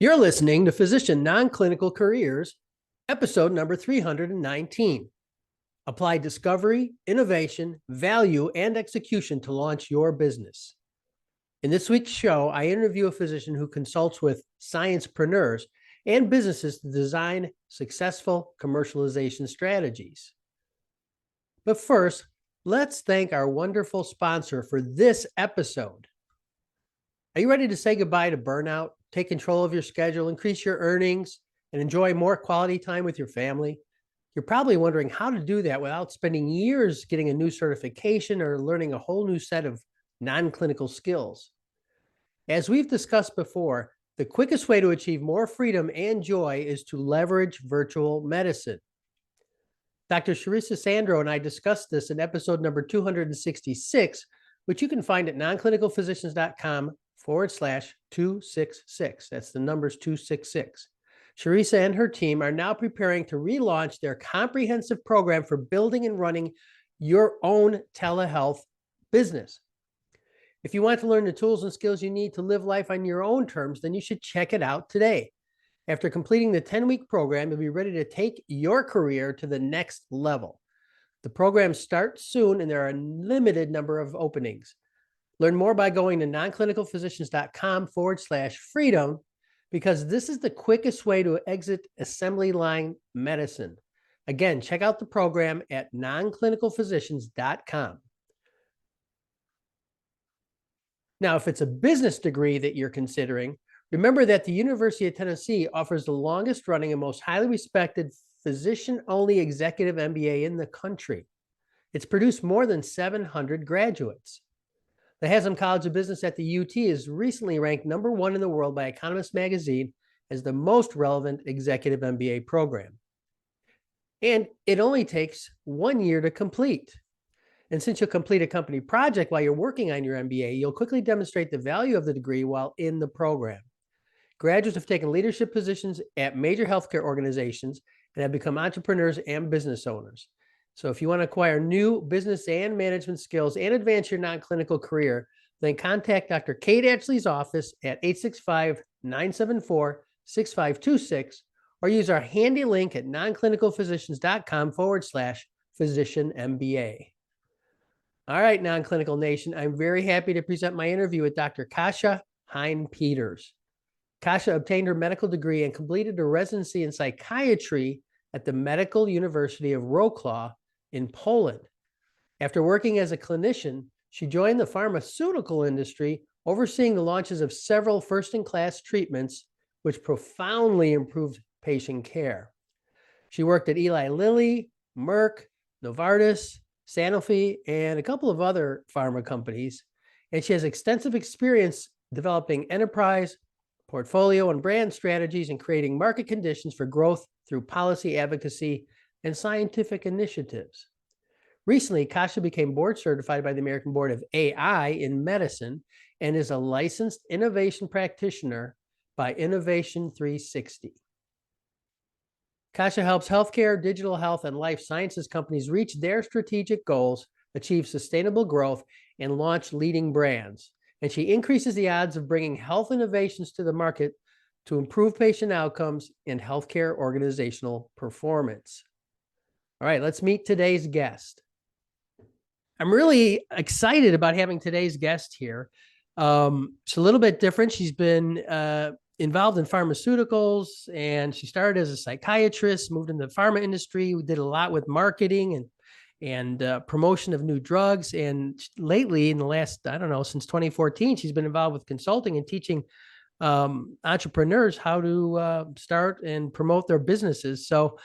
You're listening to Physician Non-Clinical Careers, episode number 319. Apply discovery, innovation, value, and execution to launch your business. In this week's show, I interview a physician who consults with sciencepreneurs and businesses to design successful commercialization strategies. But first, let's thank our wonderful sponsor for this episode. Are you ready to say goodbye to burnout, take control of your schedule, increase your earnings, and enjoy more quality time with your family? You're probably wondering how to do that without spending years getting a new certification or learning a whole new set of non-clinical skills. As we've discussed before, the quickest way to achieve more freedom and joy is to leverage virtual medicine. Dr. Charissa Sandro and I discussed this in episode number 266, which you can find at nonclinicalphysicians.com/266. That's the numbers 266. Charissa and her team are now preparing to relaunch their comprehensive program for building and running your own telehealth business. If you want to learn the tools and skills you need to live life on your own terms, then you should check it out today. After completing the 10-week program, you'll be ready to take your career to the next level. The program starts soon, and there are a limited number of openings. Learn more by going to nonclinicalphysicians.com/freedom, because this is the quickest way to exit assembly line medicine. Again, check out the program at nonclinicalphysicians.com. Now, if it's a business degree that you're considering, remember that the University of Tennessee offers the longest running and most highly respected physician-only executive MBA in the country. It's produced more than 700 graduates. The Haslam College of Business at the UT is recently ranked #1 in the world by Economist magazine as the most relevant executive MBA program. And it only takes 1 year to complete. And since you'll complete a company project while you're working on your MBA, you'll quickly demonstrate the value of the degree while in the program. Graduates have taken leadership positions at major healthcare organizations and have become entrepreneurs and business owners. So if you want to acquire new business and management skills and advance your non-clinical career, then contact Dr. Kate Ashley's office at 865-974-6526 or use our handy link at nonclinicalphysicians.com/physician MBA. All right, Non-Clinical Nation, I'm very happy to present my interview with Dr. Kasia Hein-Peters. Kasia obtained her medical degree and completed a residency in psychiatry at the Medical University of Wrocław in Poland. After working as a clinician, she joined the pharmaceutical industry, overseeing the launches of several first-in-class treatments, which profoundly improved patient care. She worked at Eli Lilly, Merck, Novartis, Sanofi, and a couple of other pharma companies, and she has extensive experience developing enterprise, portfolio, and brand strategies and creating market conditions for growth through policy advocacy and scientific initiatives. Recently, Kasia became board certified by the American Board of AI in Medicine and is a licensed innovation practitioner by Innovation 360. Kasia helps healthcare, digital health, and life sciences companies reach their strategic goals, achieve sustainable growth, and launch leading brands. And she increases the odds of bringing health innovations to the market to improve patient outcomes and healthcare organizational performance. All right, let's meet today's guest. I'm really excited about having today's guest here. It's a little bit different. She's been involved in pharmaceuticals, and she started as a psychiatrist, moved into the pharma industry. We did a lot with marketing and promotion of new drugs. And lately, in the last, since 2014, she's been involved with consulting and teaching entrepreneurs how to start and promote their businesses. So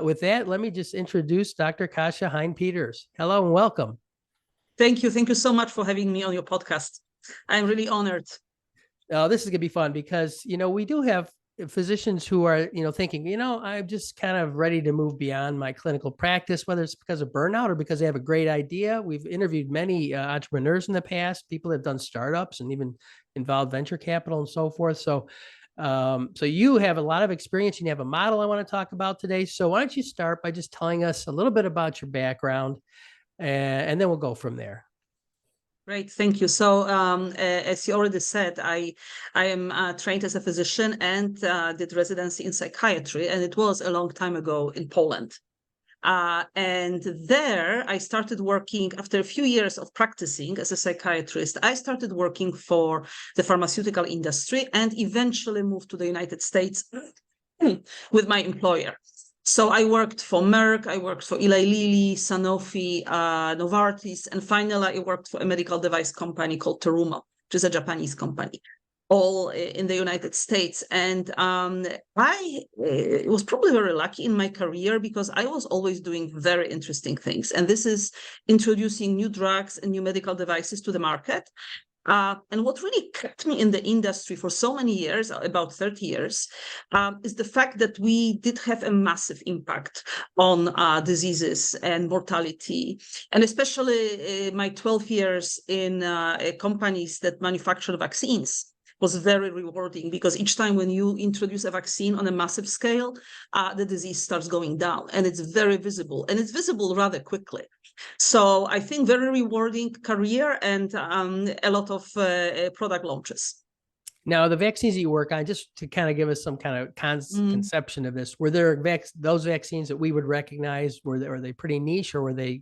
with that, let me just introduce Dr. Kasia Hein-Peters. Hello and welcome. Thank you. Thank you so much for having me on your podcast. I'm really honored. This is going to be fun because, we do have physicians who are, thinking, I'm just kind of ready to move beyond my clinical practice, whether it's because of burnout or because they have a great idea. We've interviewed many entrepreneurs in the past, people that have done startups and even involved venture capital and so forth. So you have a lot of experience and you have a model I want to talk about today. So why don't you start by just telling us a little bit about your background and then we'll go from there. Great, thank you. So, as you already said, I am trained as a physician and did residency in psychiatry, and it was a long time ago in Poland. And there I started working after a few years of practicing as a psychiatrist. I started working for the pharmaceutical industry and eventually moved to the United States with my employer. So I worked for Merck, I worked for Eli Lilly, Sanofi, Novartis, and finally I worked for a medical device company called Terumo, which is a Japanese company, all in the United States. And I was probably very lucky in my career because I was always doing very interesting things. And this is introducing new drugs and new medical devices to the market. And what really kept me in the industry for so many years, about 30 years, is the fact that we did have a massive impact on diseases and mortality. And especially my 12 years in companies that manufacture vaccines was very rewarding, because each time when you introduce a vaccine on a massive scale, the disease starts going down, and it's very visible, and it's visible rather quickly. So I think very rewarding career and a lot of product launches. Now, the vaccines that you work on, just to kind of give us some kind of conception of this, were there those vaccines that we would recognize? Were they pretty niche, or were they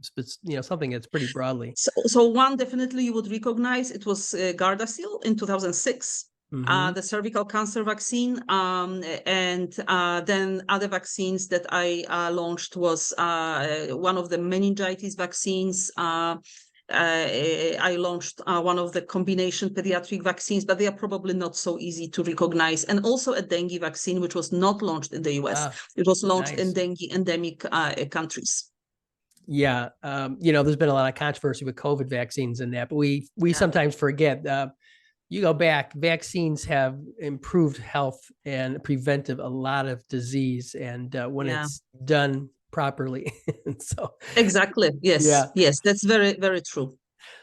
something that's pretty broadly? So one definitely you would recognize. It was Gardasil in 2006. The cervical cancer vaccine, and then other vaccines that I launched was one of the meningitis vaccines. I launched one of the combination pediatric vaccines, but they are probably not so easy to recognize. And also a dengue vaccine, which was not launched in the US. It was launched in dengue endemic countries. Yeah. There's been a lot of controversy with COVID vaccines and that, but we sometimes forget. You go back, vaccines have improved health and prevented a lot of disease, and when it's done properly. So exactly. Yes. Yes, that's very, very true.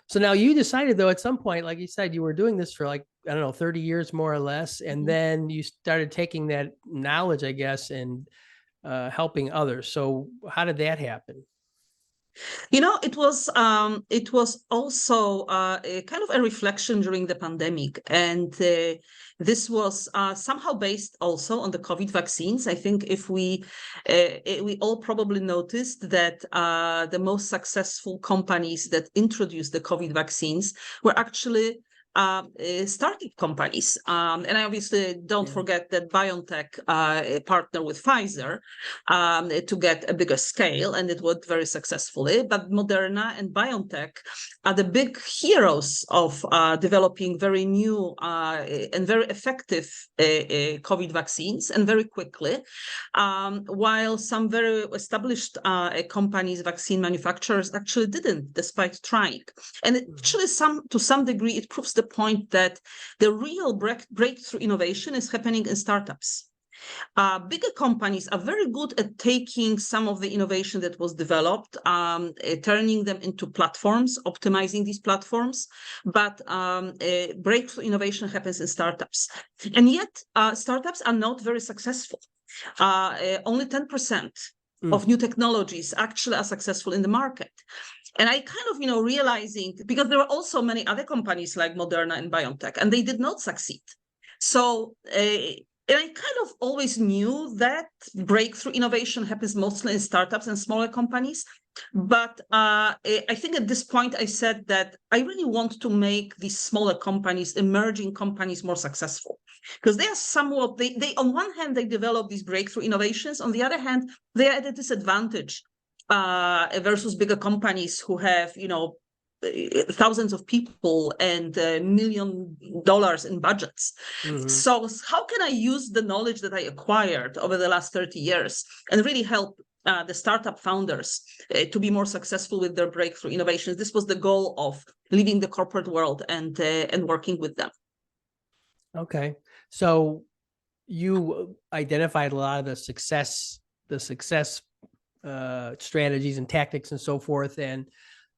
So now you decided, though, at some point, like you said, you were doing this for 30 years more or less, and then you started taking that knowledge, I guess, and helping others. So how did that happen? It was also a kind of a reflection during the pandemic, and this was somehow based also on the COVID vaccines. I think if we all probably noticed that the most successful companies that introduced the COVID vaccines were actually startup companies. And I obviously don't forget that BioNTech partnered with Pfizer to get a bigger scale, and it worked very successfully. But Moderna and BioNTech are the big heroes of developing very new and very effective COVID vaccines, and very quickly, while some very established companies, vaccine manufacturers, actually didn't, despite trying. And actually, to some degree, it proves the point that the real breakthrough innovation is happening in startups. Bigger companies are very good at taking some of the innovation that was developed, turning them into platforms, optimizing these platforms, but breakthrough innovation happens in startups. And yet, startups are not very successful. Only 10% of new technologies actually are successful in the market. And I kind of, realizing, because there were also many other companies like Moderna and BioNTech, and they did not succeed. So, and I kind of always knew that breakthrough innovation happens mostly in startups and smaller companies. But I think at this point I said that I really want to make these smaller companies, emerging companies, more successful. Because they are somewhat, they on one hand, they develop these breakthrough innovations. On the other hand, they are at a disadvantage versus bigger companies who have, thousands of people and $1 million in budgets. So how can I use the knowledge that I acquired over the last 30 years and really help the startup founders to be more successful with their breakthrough innovations? This was the goal of leaving the corporate world and working with them. Okay. So you identified a lot of the success strategies and tactics and so forth. And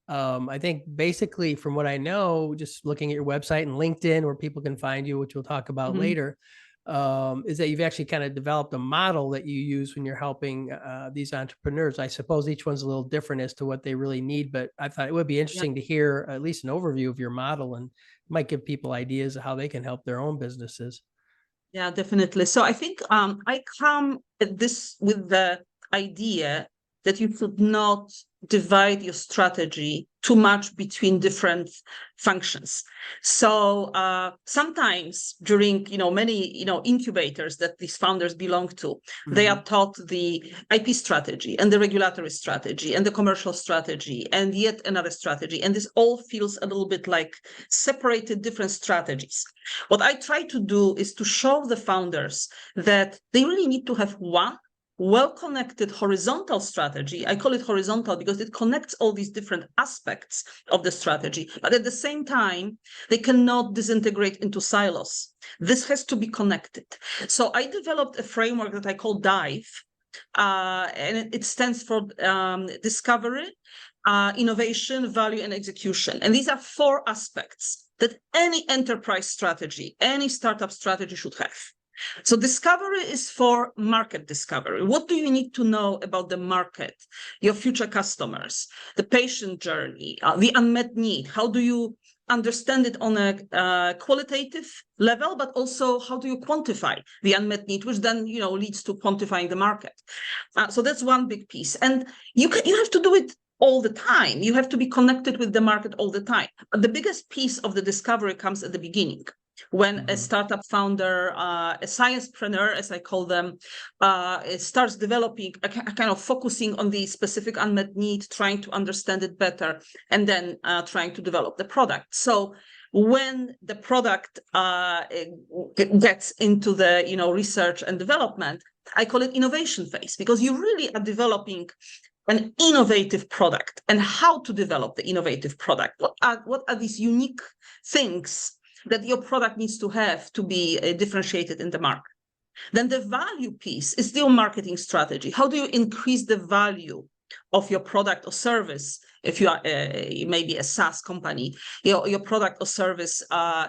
I think basically from what I know, just looking at your website and LinkedIn where people can find you, which we'll talk about later, is that you've actually kind of developed a model that you use when you're helping these entrepreneurs. I suppose each one's a little different as to what they really need, but I thought it would be Yeah, interesting to hear at least an overview of your model, and might give people ideas of how they can help their own businesses. yeah, definitely. So I think I come at this with the idea that you should not divide your strategy too much between different functions. So sometimes during many incubators that these founders belong to, they are taught the IP strategy and the regulatory strategy and the commercial strategy and yet another strategy, and this all feels a little bit like separated different strategies. What I try to do is to show the founders that they really need to have one well-connected horizontal strategy. I call it horizontal because it connects all these different aspects of the strategy, but at the same time, they cannot disintegrate into silos. This has to be connected. So I developed a framework that I call DIVE, and it stands for discovery, innovation, value, and execution. And these are 4 aspects that any enterprise strategy, any startup strategy should have. So discovery is for market discovery. What do you need to know about the market, your future customers, the patient journey, the unmet need? How do you understand it on a qualitative level, but also how do you quantify the unmet need, which then leads to quantifying the market? So that's one big piece, and you have to do it all the time. You have to be connected with the market all the time. But the biggest piece of the discovery comes at the beginning, when a startup founder, a sciencepreneur, as I call them, starts developing a kind of focusing on the specific unmet need, trying to understand it better, and then trying to develop the product. So when the product gets into the research and development, I call it innovation phase, because you really are developing an innovative product. And how to develop the innovative product? What are these unique things that your product needs to have to be differentiated in the market? Then the value piece is your marketing strategy. How do you increase the value of your product or service? If you are maybe a SaaS company, your product or service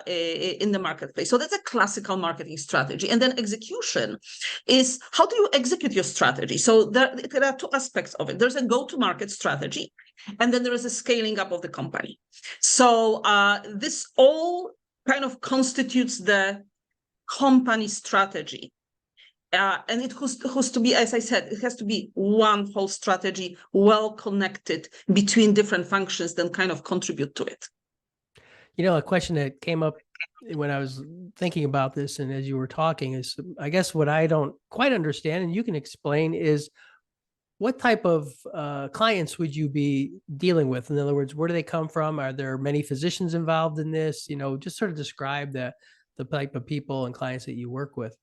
in the marketplace. So that's a classical marketing strategy. And then execution is, how do you execute your strategy? So there are 2 aspects of it. There's a go-to-market strategy, and then there is a scaling up of the company. So this all kind of constitutes the company strategy. And it has to be, as I said, it has to be one whole strategy, well connected between different functions, then kind of contribute to it. A question that came up when I was thinking about this and as you were talking is, I guess what I don't quite understand, and you can explain, is what type of clients would you be dealing with? In other words, where do they come from? Are there many physicians involved in this? Just sort of describe the type of people and clients that you work with.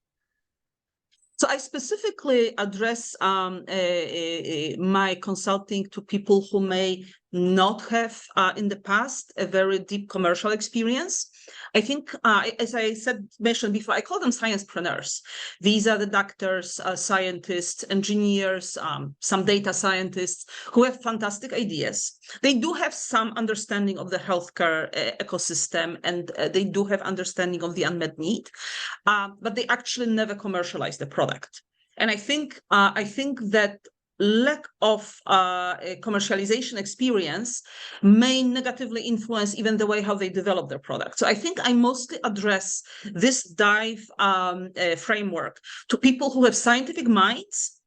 So I specifically address my consulting to people who may not have in the past a very deep commercial experience. I think, as I mentioned before, I call them sciencepreneurs. These are the doctors, scientists, engineers, some data scientists who have fantastic ideas. They do have some understanding of the healthcare ecosystem, and they do have understanding of the unmet need, but they actually never commercialize the product. And I think that lack of commercialization experience may negatively influence even the way how they develop their product. So I think I mostly address this DIVE framework to people who have scientific minds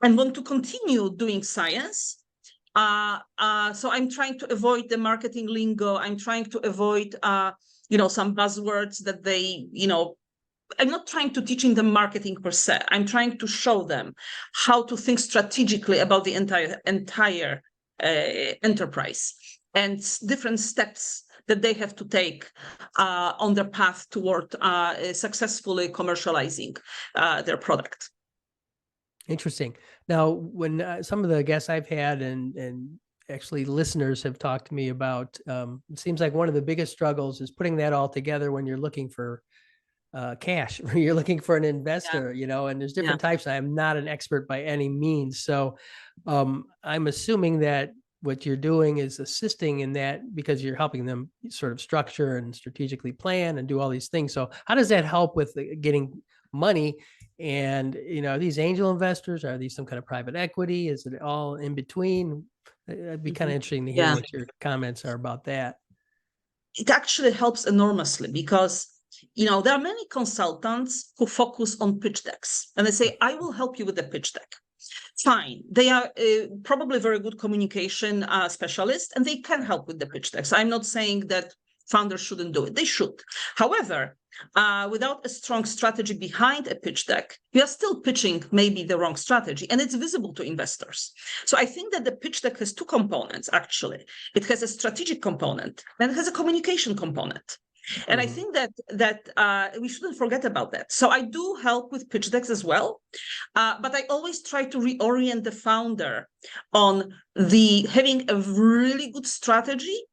and want to continue doing science. So I'm trying to avoid the marketing lingo. I'm trying to avoid some buzzwords that they I'm not trying to teach them marketing per se. I'm trying to show them how to think strategically about the entire enterprise and different steps that they have to take on their path toward successfully commercializing their product. Interesting. Now, when some of the guests I've had and actually listeners have talked to me about, it seems like one of the biggest struggles is putting that all together when you're looking for cash, you're looking for an investor, and there's different types. I'm not an expert by any means. So I'm assuming that what you're doing is assisting in that because you're helping them sort of structure and strategically plan and do all these things. So how does that help with getting money. And, these angel investors, are these some kind of private equity? Is it all in between? It'd be kind of interesting to hear what your comments are about that. It actually helps enormously because, there are many consultants who focus on pitch decks and they say, I will help you with the pitch deck. Fine. They are probably very good communication specialists and they can help with the pitch decks. I'm not saying that founders shouldn't do it. They should. However, without a strong strategy behind a pitch deck, you are still pitching maybe the wrong strategy and it's visible to investors. So I think that the pitch deck has two components, actually. It has a strategic component and it has a communication component. And I think that we shouldn't forget about that. So I do help with pitch decks as well, but I always try to reorient the founder on having a really good strategy,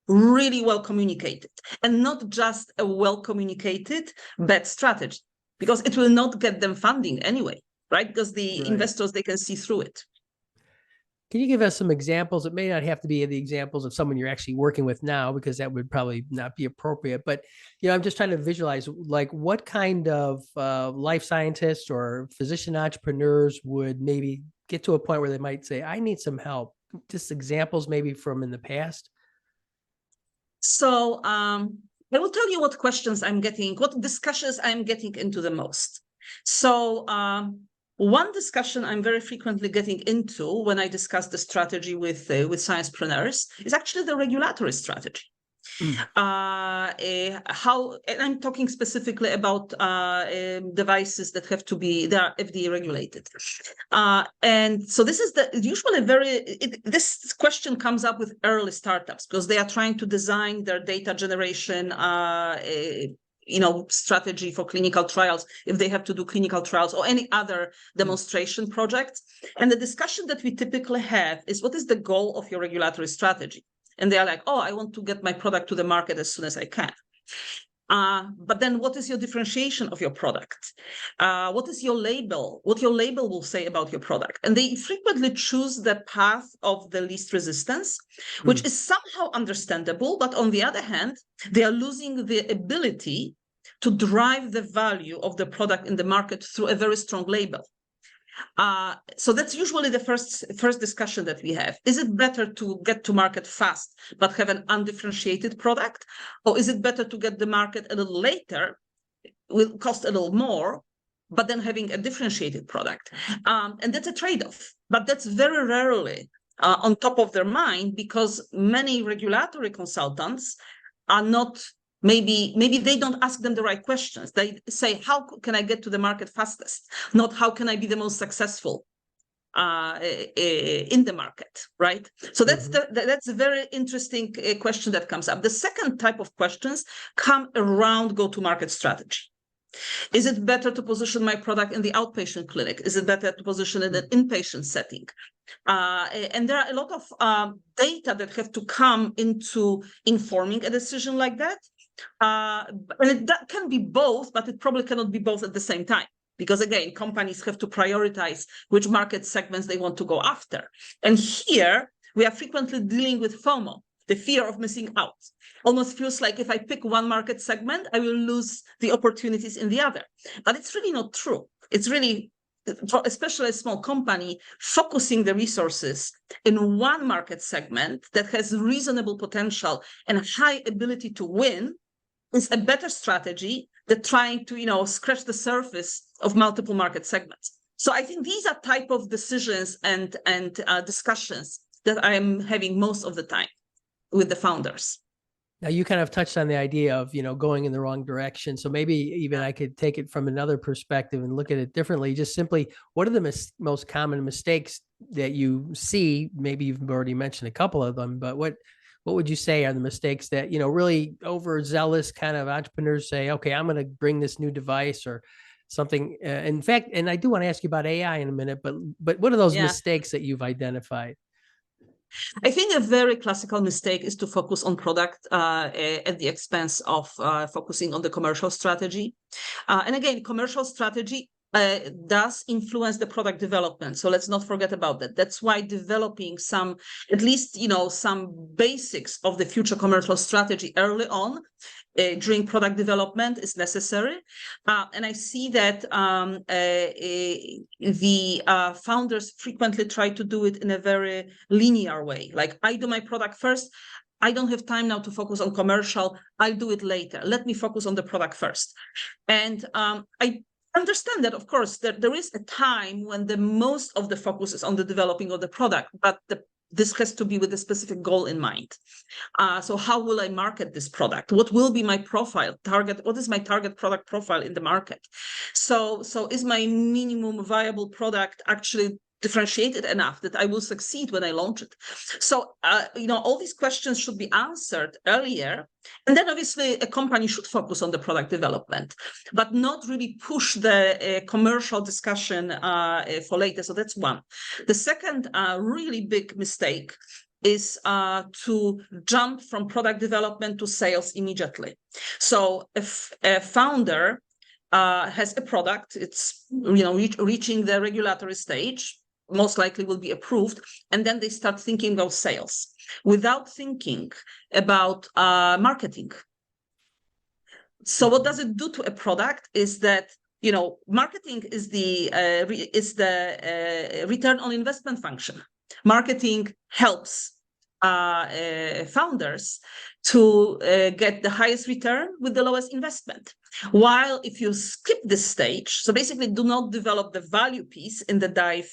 really well communicated, and not just a well communicated bad strategy, because it will not get them funding anyway, right? Because the investors, they can see through it. Can you give us some examples? It may not have to be the examples of someone you're actually working with now, because that would probably not be appropriate. But, I'm just trying to visualize, like, what kind of life scientists or physician entrepreneurs would maybe get to a point where they might say, I need some help? Just examples maybe from in the past. So I will tell you what questions I'm getting, what discussions I'm getting into the most. So one discussion I'm very frequently getting into when I discuss the strategy with sciencepreneurs is actually the regulatory strategy. And I'm talking specifically about devices that have to be, they are FDA regulated. And so this is usually this question comes up with early startups because they are trying to design their data generation strategy for clinical trials, if they have to do clinical trials or any other demonstration projects. And the discussion that we typically have is, what is the goal of your regulatory strategy? And they are like, oh, I want to get my product to the market as soon as I can. But then what is your differentiation of your product? What is your label? What your label will say about your product? And they frequently choose the path of the least resistance, which is somehow understandable. But on the other hand, they are losing the ability to drive the value of the product in the market through a very strong label. So that's usually the first discussion that we have. Is it better to get to market fast but have an undifferentiated product? Or is it better to get the market a little later, will cost a little more, but then having a differentiated product? And that's a trade-off. But that's very rarely on top of their mind, because many regulatory consultants are not, maybe they don't ask them the right questions. They say, how can I get to the market fastest? Not how can I be the most successful in the market, right? So that's a very interesting question that comes up. The second type of questions come around go-to-market strategy. Is it better to position my product in the outpatient clinic? Is it better to position it in an inpatient setting? And there are a lot of data that have to come into informing a decision like that. And that can be both, but it probably cannot be both at the same time. Because again, companies have to prioritize which market segments they want to go after. And here we are frequently dealing with FOMO, the fear of missing out. Almost feels like if I pick one market segment, I will lose the opportunities in the other. But it's really not true. It's really, especially a small company, focusing the resources in one market segment that has reasonable potential and high ability to win is a better strategy than trying to, scratch the surface of multiple market segments. So I think these are type of decisions and discussions that I am having most of the time with the founders. Now, you kind of touched on the idea of, going in the wrong direction. So maybe even I could take it from another perspective and look at it differently. Just simply, what are the most common mistakes that you see? Maybe you've already mentioned a couple of them, but what would you say are the mistakes that, really overzealous kind of entrepreneurs say, okay, I'm going to bring this new device or something. In fact, and I do want to ask you about AI in a minute, but what are those mistakes that you've identified? I think a very classical mistake is to focus on product at the expense of focusing on the commercial strategy. And again, commercial strategy does influence the product development. So let's not forget about that. That's why developing some, at least, some basics of the future commercial strategy early on during product development is necessary. And I see that the founders frequently try to do it in a very linear way. Like, I do my product first. I don't have time now to focus on commercial. I'll do it later. Let me focus on the product first. And I understand that, of course, there is a time when the most of the focus is on the developing of the product, but this has to be with a specific goal in mind. So how will I market this product? What will be my profile target? What is my target product profile in the market? So is my minimum viable product actually differentiated enough that I will succeed when I launch it? So, all these questions should be answered earlier. And then obviously a company should focus on the product development, but not really push the commercial discussion for later. So that's one. The second really big mistake is to jump from product development to sales immediately. So if a founder has a product, it's reaching the regulatory stage, most likely will be approved, and then they start thinking about sales without thinking about marketing. So what does it do to a product is that marketing is the return on investment function. Marketing helps founders to get the highest return with the lowest investment. While if you skip this stage, so basically do not develop the value piece in the dive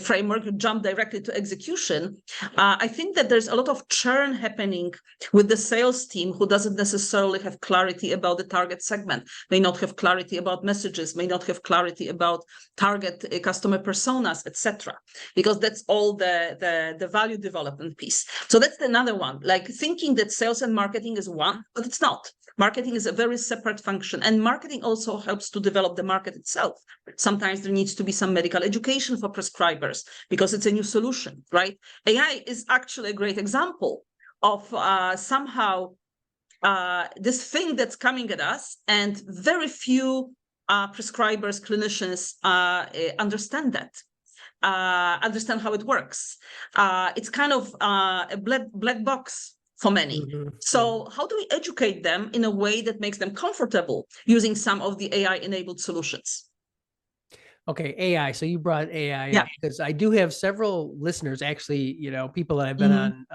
framework, you jump directly to execution, I think that there's a lot of churn happening with the sales team who doesn't necessarily have clarity about the target segment, may not have clarity about messages, may not have clarity about target customer personas, etc. Because that's all the value development piece. So that's another one, like thinking that sales and marketing is one, but it's not. Marketing is a very separate function, and marketing also helps to develop the market itself. Sometimes there needs to be some medical education for prescribers because it's a new solution, right? AI is actually a great example of somehow this thing that's coming at us, and very few prescribers, clinicians understand that. Understand how it works. It's kind of a black box for many. Mm-hmm. So how do we educate them in a way that makes them comfortable using some of the AI-enabled solutions? Okay, AI. So you brought AI up because I do have several listeners, actually, people that I've been on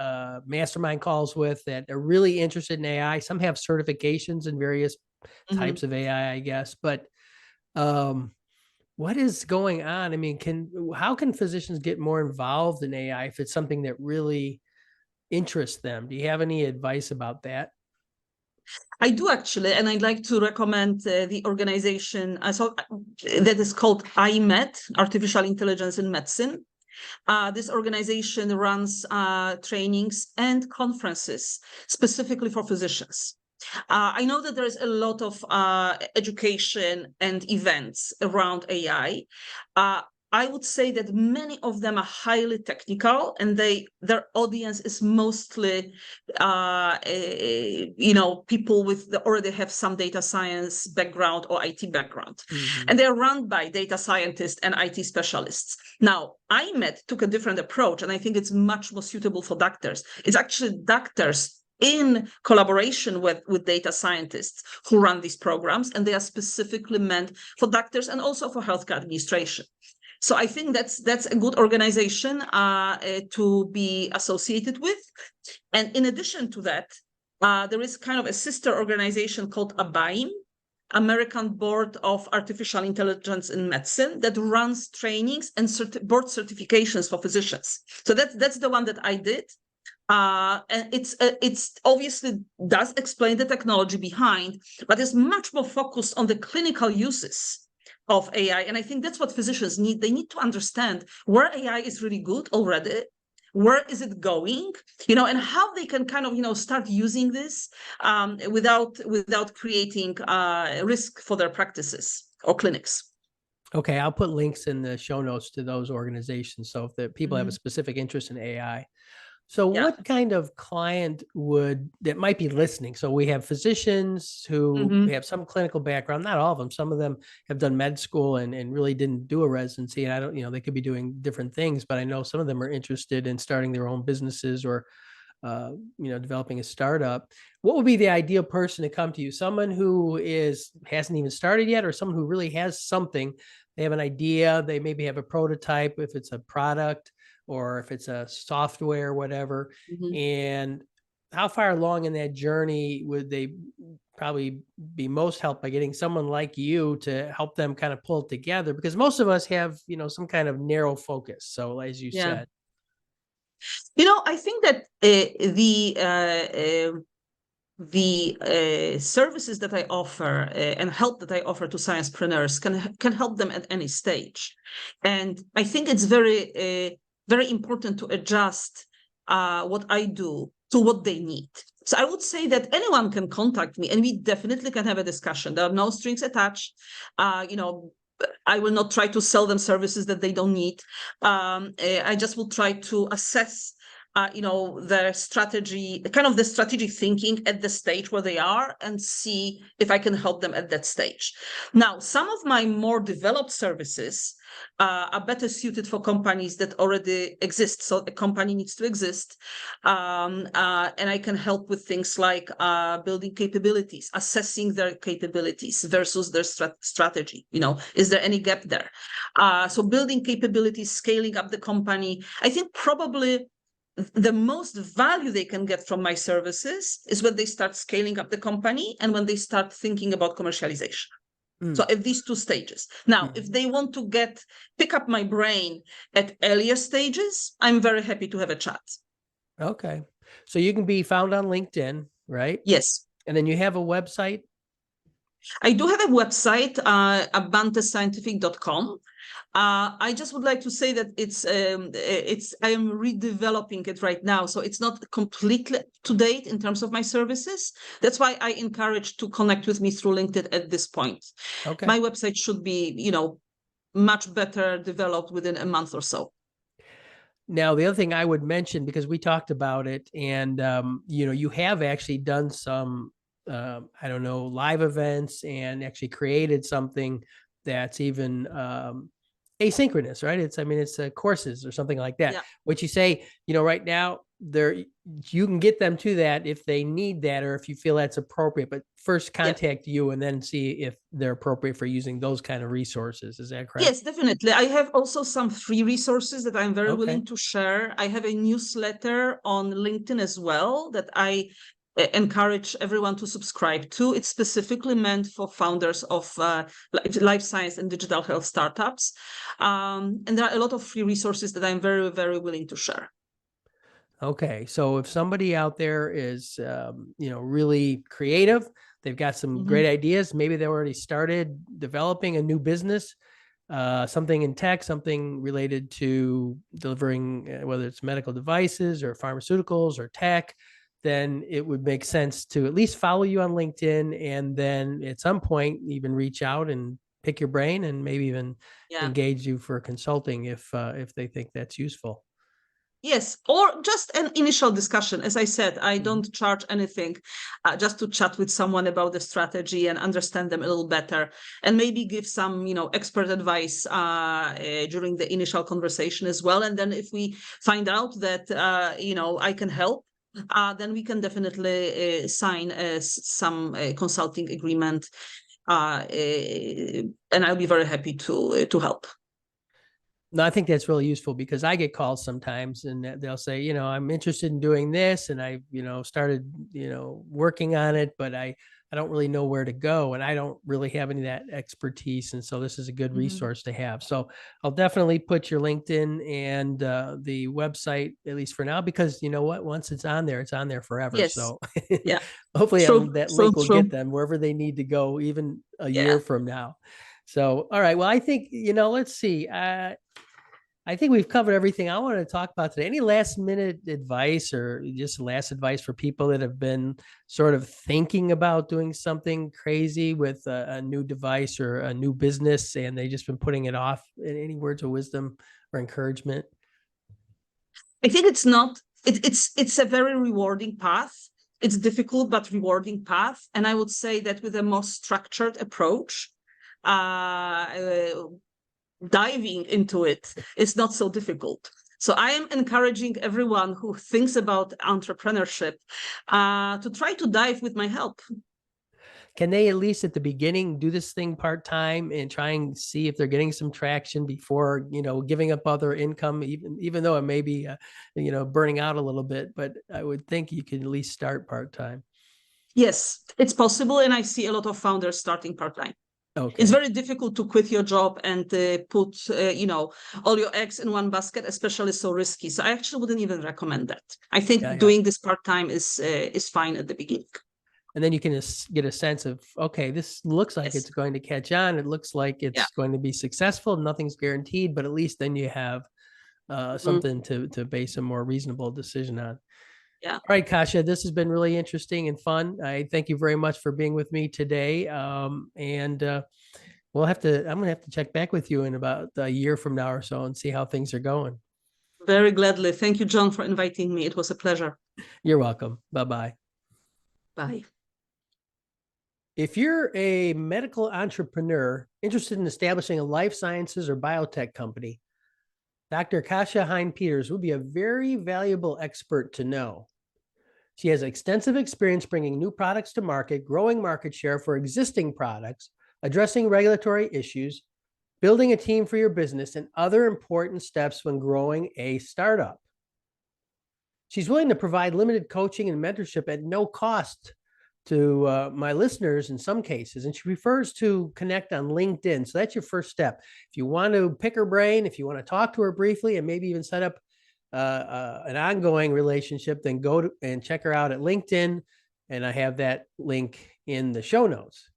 mastermind calls with that are really interested in AI. Some have certifications in various types of AI, I guess. But what is going on? I mean, how can physicians get more involved in AI if it's something that really interests them? Do you have any advice about that? I do actually, and I'd like to recommend the organization that is called IMED, Artificial Intelligence in Medicine. This organization runs trainings and conferences specifically for physicians. I know that there's a lot of education and events around AI. I would say that many of them are highly technical, and their audience is mostly, people that already have some data science background or IT background, and they're run by data scientists and IT specialists. Now, IMED took a different approach, and I think it's much more suitable for doctors. It's actually doctors in collaboration with data scientists who run these programs, and they are specifically meant for doctors and also for healthcare administration. So I think that's a good organization to be associated with. And in addition to that, there is kind of a sister organization called ABAIM, American Board of Artificial Intelligence in Medicine, that runs trainings and board certifications for physicians. So that's the one that I did. And it's obviously does explain the technology behind, but it's much more focused on the clinical uses of AI. And I think that's what physicians need. They need to understand where AI is really good already, where is it going, and how they can kind of, start using this without creating risk for their practices or clinics. Okay, I'll put links in the show notes to those organizations. So if the people have a specific interest in AI. So Yeah. what kind of client that might be listening? So we have physicians who Mhm. have some clinical background, not all of them. Some of them have done med school and really didn't do a residency. And I don't, they could be doing different things, but I know some of them are interested in starting their own businesses or, developing a startup. What would be the ideal person to come to you? Someone who hasn't even started yet, or someone who really has something. They have an idea. They maybe have a prototype if it's a product, or if it's a software, whatever. Mhm. And how far along in that journey would they probably be most helped by getting someone like you to help them kind of pull it together? Because most of us have, some kind of narrow focus. So as you Yeah. said. I think that the services that I offer and help that I offer to sciencepreneurs can help them at any stage, and I think it's very important to adjust what I do to what they need. So I would say that anyone can contact me, and we definitely can have a discussion. There are no strings attached. I will not try to sell them services that they don't need. I just will try to assess their strategy, kind of the strategic thinking at the stage where they are, and see if I can help them at that stage. Now, some of my more developed services are better suited for companies that already exist. So a company needs to exist. And I can help with things like building capabilities, assessing their capabilities versus their strategy. Is there any gap there? So building capabilities, scaling up the company. I think probably the most value they can get from my services is when they start scaling up the company and when they start thinking about commercialization. So at these two stages. Now, if they want to pick up my brain at earlier stages, I'm very happy to have a chat. Okay. So you can be found on LinkedIn, right? Yes. And then you have a website. I do have a website, abantescientific.com. I just would like to say that I am redeveloping it right now, so it's not completely to date in terms of my services. That's why I encourage to connect with me through LinkedIn at this point. Okay. My website should be, much better developed within a month or so. Now, the other thing I would mention, because we talked about it, and you have actually done some, I don't know, live events, and actually created something that's even asynchronous, right? It's courses or something like that. Yeah. What you say, right now, you can get them to that if they need that, or if you feel that's appropriate. But first, contact you and then see if they're appropriate for using those kind of resources. Is that correct? Yes, definitely. I have also some free resources that I'm very Okay. willing to share. I have a newsletter on LinkedIn as well that I encourage everyone to subscribe to. It's specifically meant for founders of life science and digital health startups. And there are a lot of free resources that I'm very, very willing to share. Okay. So if somebody out there is, really creative, they've got some great ideas, maybe they already started developing a new business, something in tech, something related to delivering, whether it's medical devices or pharmaceuticals or tech, then it would make sense to at least follow you on LinkedIn, and then at some point even reach out and pick your brain, and maybe even engage you for consulting if they think that's useful. Yes, or just an initial discussion. As I said, I don't charge anything, just to chat with someone about the strategy and understand them a little better, and maybe give some, expert advice during the initial conversation as well. And then if we find out that, I can help, then we can definitely sign some consulting agreement, and I'll be very happy to help. No, I think that's really useful, because I get calls sometimes and they'll say, I'm interested in doing this, and I, started, working on it, but I don't really know where to go, and I don't really have any of that expertise. And so this is a good resource to have. So I'll definitely put your LinkedIn and the website, at least for now, because you know what, once it's on there forever. Yes. So Yeah. hopefully True. that So link will true. get them wherever they need to go, even a Yeah. year from now. So, all right. Well, I think, let's see. I think we've covered everything I wanted to talk about today. Any last minute advice, or just last advice for people that have been sort of thinking about doing something crazy with a new device or a new business, and they just been putting it off? Any words of wisdom or encouragement? I think it's not it's a very rewarding path. It's difficult but rewarding path, and I would say that with a more structured approach, diving into it is not so difficult. So I am encouraging everyone who thinks about entrepreneurship to try to dive with my help. Can they at least at the beginning do this thing part-time and try and see if they're getting some traction before, giving up other income, even though it may be, burning out a little bit, but I would think you could at least start part-time. Yes, it's possible. And I see a lot of founders starting part-time. Okay. It's very difficult to quit your job and put, all your eggs in one basket, especially so risky. So I actually wouldn't even recommend that. I think doing this part-time is fine at the beginning. And then you can get a sense of, okay, this looks like it's going to catch on. It looks like it's going to be successful. Nothing's guaranteed, but at least then you have something to base a more reasonable decision on. Yeah. All right, Kasia, this has been really interesting and fun. I thank you very much for being with me today. I'm going to have to check back with you in about a year from now or so and see how things are going. Very gladly. Thank you, John, for inviting me. It was a pleasure. You're welcome. Bye-bye. Bye. If you're a medical entrepreneur interested in establishing a life sciences or biotech company, Dr. Kasia Hein-Peters would be a very valuable expert to know. She has extensive experience bringing new products to market, growing market share for existing products, addressing regulatory issues, building a team for your business, and other important steps when growing a startup. She's willing to provide limited coaching and mentorship at no cost to my listeners in some cases, and she prefers to connect on LinkedIn. So that's your first step. If you want to pick her brain, if you want to talk to her briefly and maybe even set up an ongoing relationship, then go and check her out at LinkedIn, and I have that link in the show notes.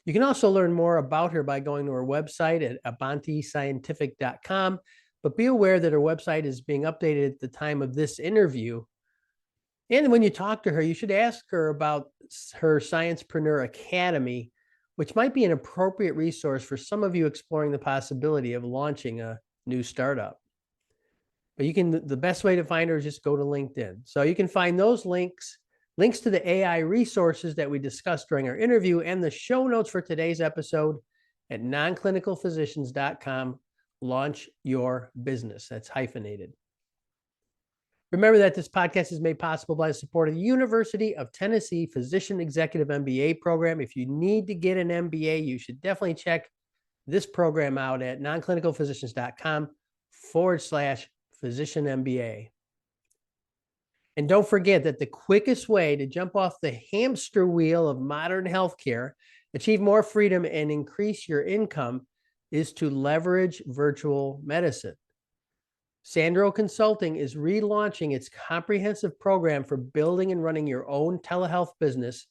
You can also learn more about her by going to her website at abantescientific.com, but be aware that her website is being updated at the time of this interview. And when you talk to her, you should ask her about her Sciencepreneur Academy, which might be an appropriate resource for some of you exploring the possibility of launching a new startup. But the best way to find her is just go to LinkedIn. So you can find those links to the AI resources that we discussed during our interview and the show notes for today's episode at nonclinicalphysicians.com. Launch your business. That's hyphenated. Remember that this podcast is made possible by the support of the University of Tennessee Physician Executive MBA program. If you need to get an MBA, you should definitely check this program out at nonclinicalphysicians.com/physician MBA. And don't forget that the quickest way to jump off the hamster wheel of modern healthcare, achieve more freedom, and increase your income is to leverage virtual medicine. Sandro Consulting is relaunching its comprehensive program for building and running your own telehealth business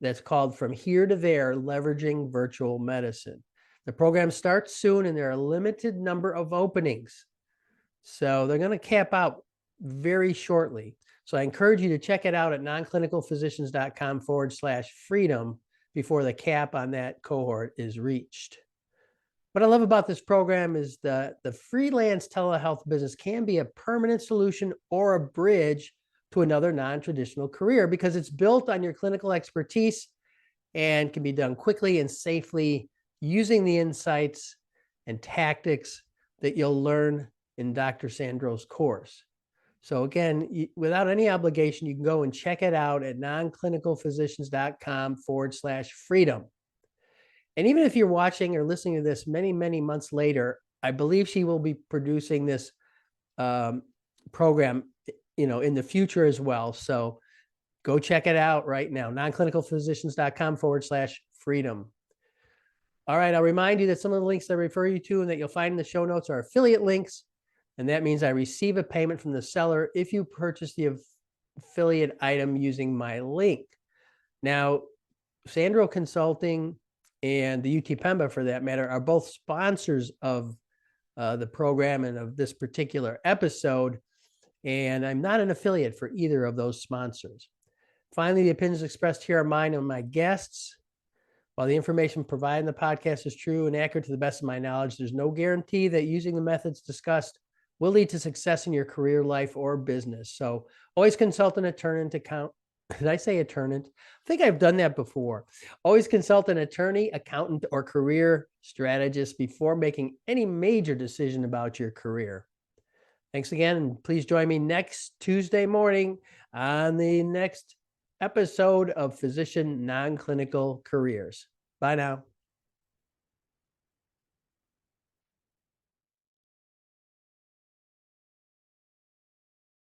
that's called From Here to There, Leveraging Virtual Medicine. The program starts soon, and there are a limited number of openings. So they're going to cap out very shortly. So I encourage you to check it out at nonclinicalphysicians.com/freedom before the cap on that cohort is reached. What I love about this program is the freelance telehealth business can be a permanent solution or a bridge to another non-traditional career because it's built on your clinical expertise and can be done quickly and safely using the insights and tactics that you'll learn in Dr. Sandro's course. So again, without any obligation, you can go and check it out at nonclinicalphysicians.com/freedom. And even if you're watching or listening to this many, many months later, I believe she will be producing this program, in the future as well. So go check it out right now, nonclinicalphysicians.com/freedom. All right, I'll remind you that some of the links I refer you to and that you'll find in the show notes are affiliate links. And that means I receive a payment from the seller if you purchase the affiliate item using my link. Now, Sandro Consulting and the UT Pemba, for that matter, are both sponsors of the program and of this particular episode. And I'm not an affiliate for either of those sponsors. Finally, the opinions expressed here are mine and my guests. While the information provided in the podcast is true and accurate to the best of my knowledge, there's no guarantee that using the methods discussed will lead to success in your career, life, or business. So always consult an attorney to count. Did I say attorney? I think I've done that before. Always consult an attorney, accountant, or career strategist before making any major decision about your career. Thanks again. And please join me next Tuesday morning on the next episode of Physician Non-Clinical Careers. Bye now.